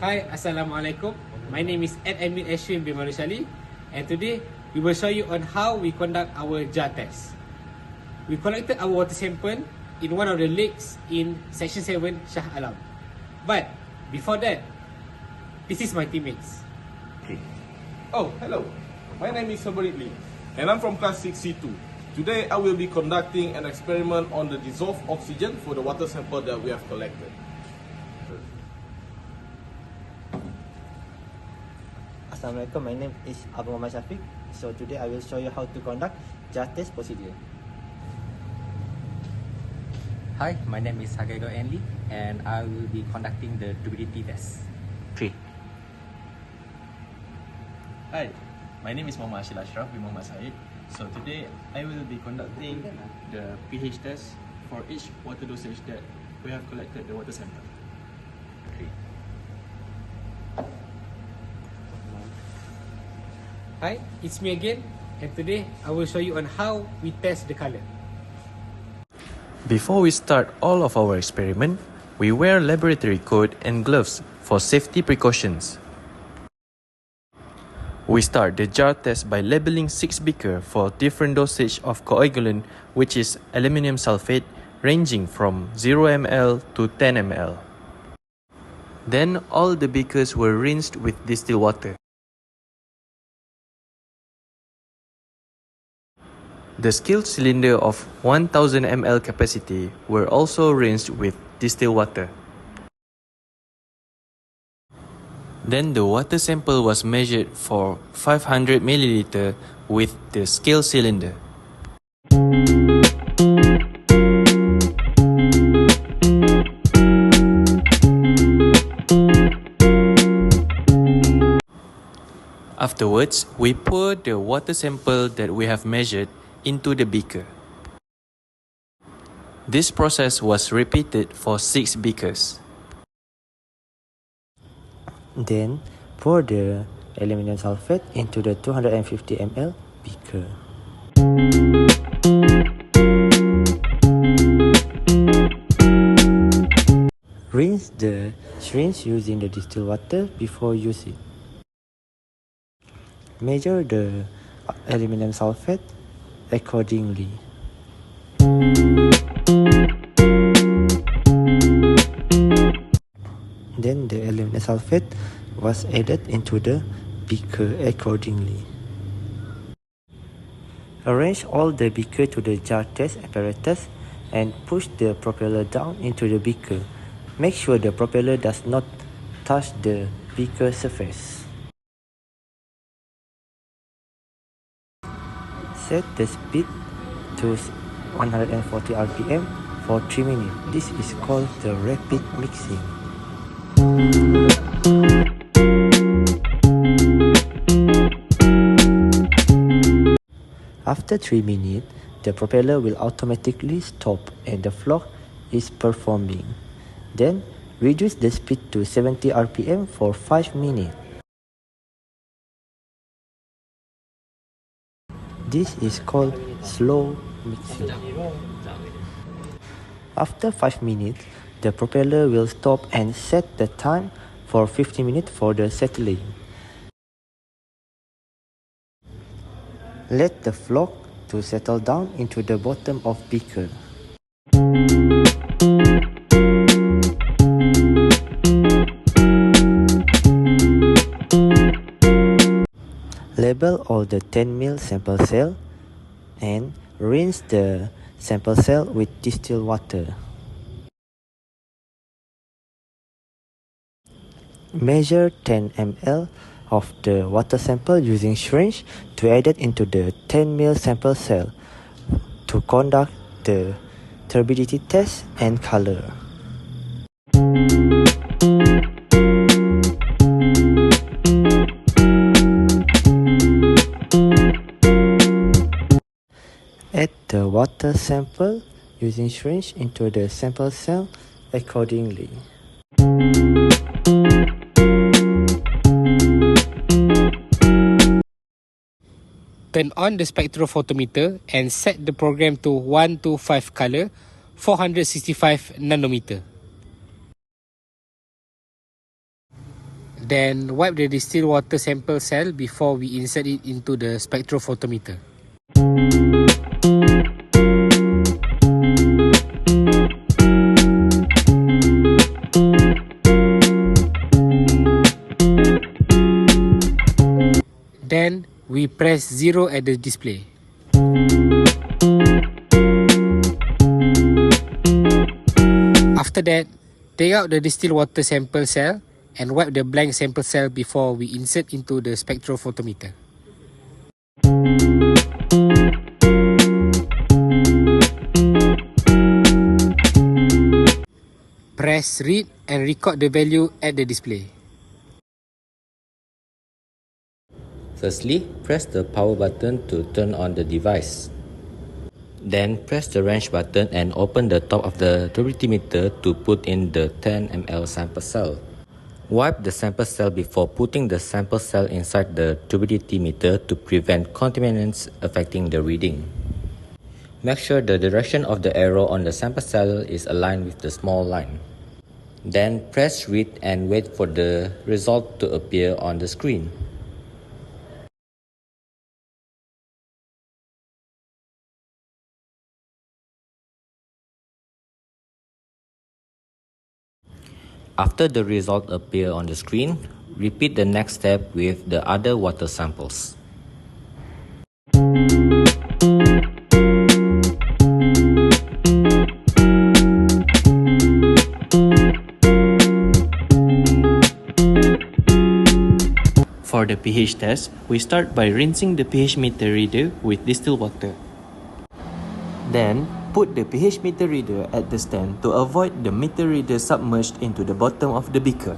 Hi, Assalamualaikum. My name is Ed Emil Ashwin bin Marushali, and today we will show you on how we conduct our jar test. We collected our water sample in one of the lakes in Section 7 Shah Alam. But before that, this is my teammates. Oh, hello. My name is Turbidity, and I'm from class 6C2. Today I will be conducting an experiment on the dissolved oxygen for the water sample that we have collected. Assalamualaikum, my name is Abu Muhammad Shafiq. So today I will show you how to conduct jar test procedure. Hi, my name is Hagaido Enli, and I will be conducting the turbidity test. 3. Hi, my name is Muhammad Ashil Ashraf bin Muhammad Said. So today I will be conducting the pH test for each water dosage that we have collected the water sample. 3. Hi, it's me again, and today I will show you on how we test the color. Before we start all of our experiment, we wear laboratory coat and gloves for safety precautions. We start the jar test by labeling 6 beakers for different dosage of coagulant, which is aluminium sulfate, ranging from 0 ml to 10 ml. Then all the beakers were rinsed with distilled water. The scale cylinder of 1000 ml capacity were also rinsed with distilled water. Then the water sample was measured for 500 ml with the scale cylinder. Afterwards, we pour the water sample that we have measured into the beaker. This process was repeated for 6 beakers. Then pour the aluminium sulfate into the 250 ml beaker. Rinse the syringe using the distilled water before using. Measure the aluminium sulfate accordingly. Then the aluminium sulfate was added into the beaker accordingly. Arrange all the beaker to the jar test apparatus and push the propeller down into the beaker. Make sure the propeller does not touch the beaker surface. Set the speed to 140 rpm for 3 minutes. This is called the rapid mixing. After 3 minutes, the propeller will automatically stop and the flock is performing. Then, reduce the speed to 70 rpm for 5 minutes. This is called slow mixing. After 5 minutes, the propeller will stop and set the time for 50 minutes for the settling. Let the flock to settle down into the bottom of beaker. Label all the 10 ml sample cell and rinse the sample cell with distilled water. Measure 10 ml of the water sample using syringe to add it into the 10 ml sample cell to conduct the turbidity test and color. Add the water sample using syringe into the sample cell accordingly. Turn on the spectrophotometer and set the program to 125 color, 465 nanometer. Then wipe the distilled water sample cell before we insert it into the spectrophotometer. Then we press 0 at the display. After that, take out the distilled water sample cell and wipe the blank sample cell before we insert into the spectrophotometer. Press read and record the value at the display. Firstly, press the power button to turn on the device. Then press the wrench button and open the top of the turbidity meter to put in the 10 ml sample cell. Wipe the sample cell before putting the sample cell inside the turbidity meter to prevent contaminants affecting the reading. Make sure the direction of the arrow on the sample cell is aligned with the small line. Then press read and wait for the result to appear on the screen. After the result appear on the screen, repeat the next step with the other water samples. For the pH test, we start by rinsing the pH meter reader with distilled water. Then, put the pH meter reader at the stand to avoid the meter reader submerged into the bottom of the beaker.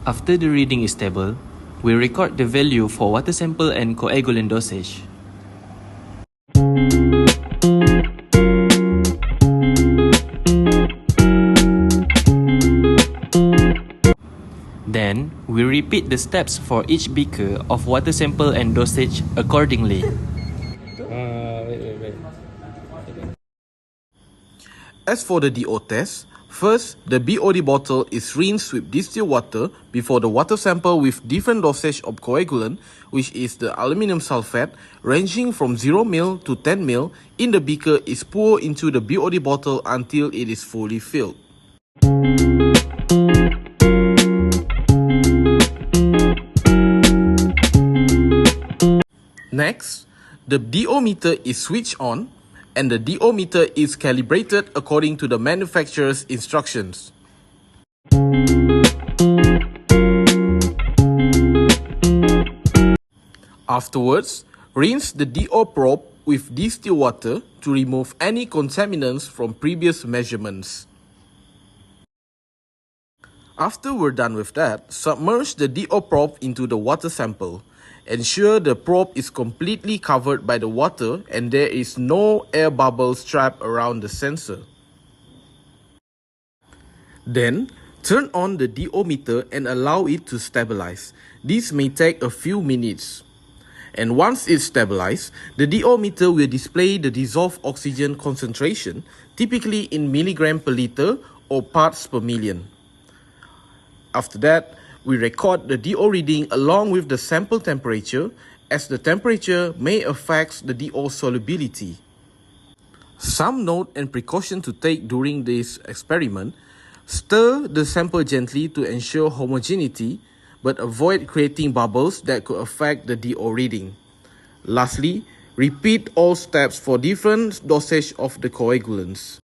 After the reading is stable, we record the value for water sample and coagulant dosage. Then, we repeat the steps for each beaker of water sample and dosage accordingly. As for the DO test, first, the BOD bottle is rinsed with distilled water before the water sample with different dosage of coagulant, which is the aluminum sulfate, ranging from 0 ml to 10 ml, in the beaker is poured into the BOD bottle until it is fully filled. Next, the DO meter is switched on and the DO meter is calibrated according to the manufacturer's instructions. Afterwards, rinse the DO probe with distilled water to remove any contaminants from previous measurements. After we're done with that, submerge the DO probe into the water sample. Ensure the probe is completely covered by the water and there is no air bubbles trapped around the sensor. Then, turn on the DO meter and allow it to stabilize. This may take a few minutes. And once it's stabilized, the DO meter will display the dissolved oxygen concentration, typically in milligram per liter or parts per million. After that, we record the DO reading along with the sample temperature, as the temperature may affect the DO solubility. Some note and precaution to take during this experiment: stir the sample gently to ensure homogeneity, but avoid creating bubbles that could affect the DO reading. Lastly, repeat all steps for different dosage of the coagulants.